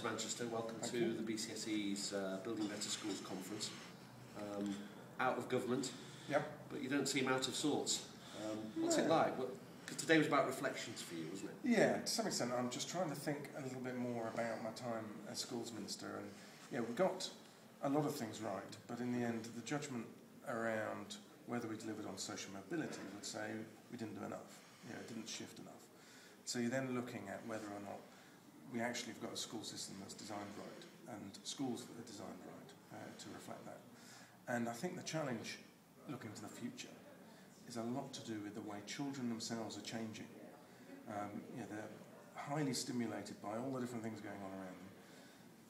to Manchester. Welcome Thank to you. the BCSE's Building Better Schools conference. Out of government, Yep. but you don't seem out of sorts. What's it like? Because today was about reflections for you, wasn't it? Yeah, to some extent. I'm just trying to think a little bit more about my time as schools minister, and we got a lot of things right, but in the end, the judgment around whether we delivered on social mobility would say we didn't do enough. It didn't shift enough. So you're then looking at whether or not we actually have got a school system that's designed right, and schools that are designed right to reflect that. And I think the challenge, looking to the future, is a lot to do with the way children themselves are changing. They're highly stimulated by all the different things going on around them.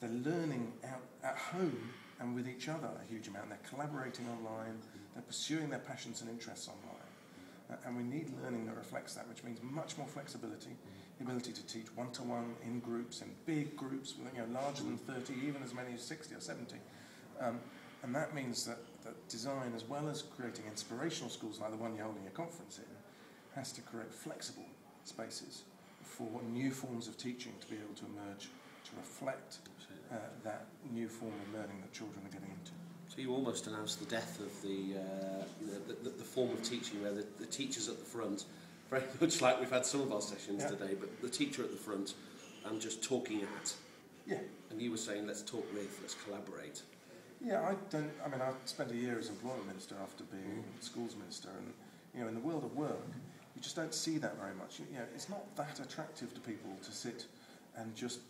They're learning out at home and with each other a huge amount. They're collaborating online. They're pursuing their passions and interests online. And we need learning that reflects that, which means much more flexibility, the ability to teach one-to-one in groups, in big groups, larger than 30, even as many as 60 or 70. And that means that design, as well as creating inspirational schools like the one you're holding a conference in, has to create flexible spaces for new forms of teaching to be able to emerge, to reflect that new form of learning that children are getting into. So you almost announced the death of the form of teaching where the teacher's at the front, very much like we've had some of our sessions today, but the teacher at the front and just talking at. Yeah. And you were saying, let's talk with, let's collaborate. Yeah, I spent a year as employment minister after being schools minister, and in the world of work, you just don't see that very much. It's not that attractive to people to sit and just,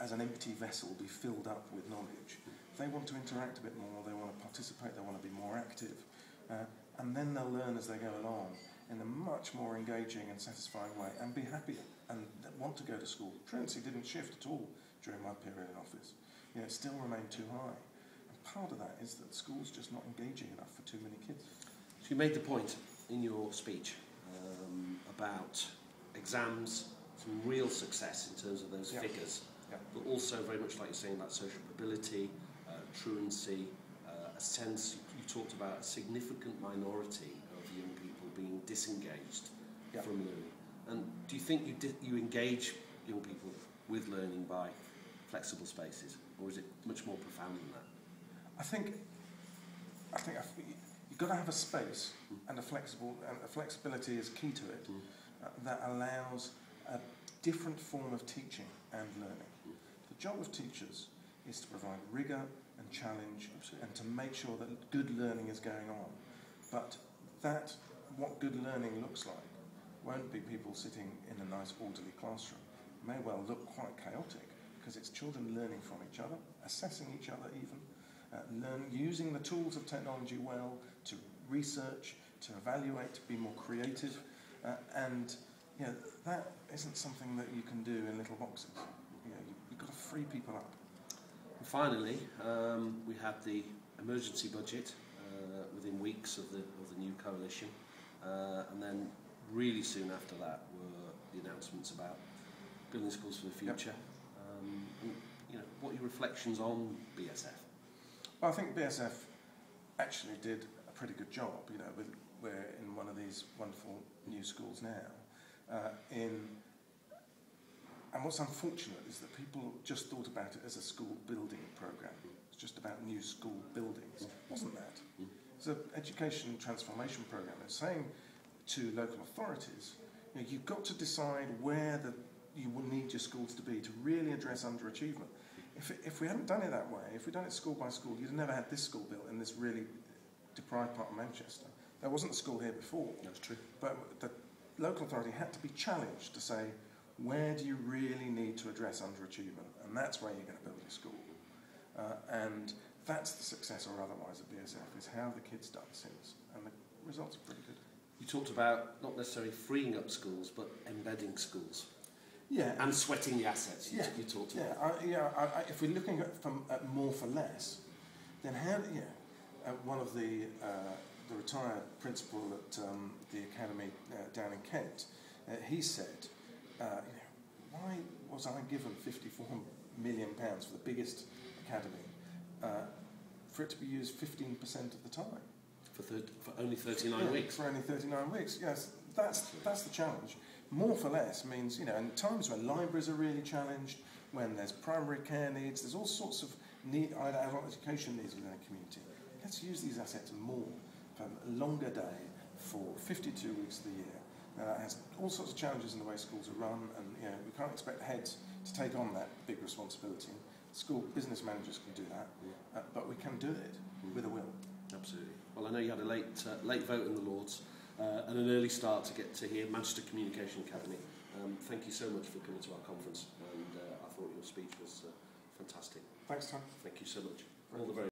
as an empty vessel, be filled up with knowledge. They want to interact a bit more, they want to participate, they want to be more active, and then they'll learn as they go along in a much more engaging and satisfying way, and be happier and want to go to school. Truancy didn't shift at all during my period in office. It still remained too high. And part of that is that school's just not engaging enough for too many kids. So you made the point in your speech about exams, some real success in terms of those figures, but also very much like you're saying about social mobility, truancy, a sense, you talked about a significant minority of young people being disengaged from learning. And do you think you engage young people with learning by flexible spaces, or is it much more profound than that? I think you've got to have a space, and flexibility is key to it, that allows a different form of teaching and learning. The job of teachers is to provide rigour and challenge and to make sure that good learning is going on. But what good learning looks like won't be people sitting in a nice orderly classroom. It may well look quite chaotic because it's children learning from each other, assessing each other even, using the tools of technology well to research, to evaluate, to be more creative, and that isn't something that you can do in little boxes. You've got to free people up. And finally, we had the emergency budget within weeks of the new coalition, and then really soon after that were the announcements about building schools for the future. What are your reflections on BSF? Well, I think BSF actually did a pretty good job. We're in one of these wonderful new schools now. And what's unfortunate is that people just thought about it as a school building programme. It's just about new school buildings. It wasn't that. It's an education transformation programme. It's saying to local authorities, you've got to decide where you will need your schools to be to really address underachievement. If we hadn't done it that way, if we'd done it school by school, you'd have never had this school built in this really deprived part of Manchester. There wasn't a school here before. That's true. But the local authority had to be challenged to say, where do you really need to address underachievement? And that's where you're going to build your school. And that's the success or otherwise of BSF, is how the kids done since. And the results are pretty good. You talked about not necessarily freeing up schools, but embedding schools. Yeah. And sweating the assets you talked about. If we're looking at more for less, then one of the retired principal at the academy down in Kent, he said, why was I given £54 million for the biggest academy for it to be used 15% of the time? For only 39 weeks? For only 39 weeks, yes. That's the challenge. More for less means, in times when libraries are really challenged, when there's primary care needs, there's all sorts of adult education needs within a community. Let's use these assets more for a longer day for 52 weeks of the year. Now that has all sorts of challenges in the way schools are run, and we can't expect heads to take on that big responsibility. School business managers can do that, but we can do it with a will. Absolutely. Well, I know you had a late vote in the Lords and an early start to get to hear Manchester Communication Academy. Thank you so much for coming to our conference, and I thought your speech was fantastic. Thanks, Tom. Thank you so much. All the very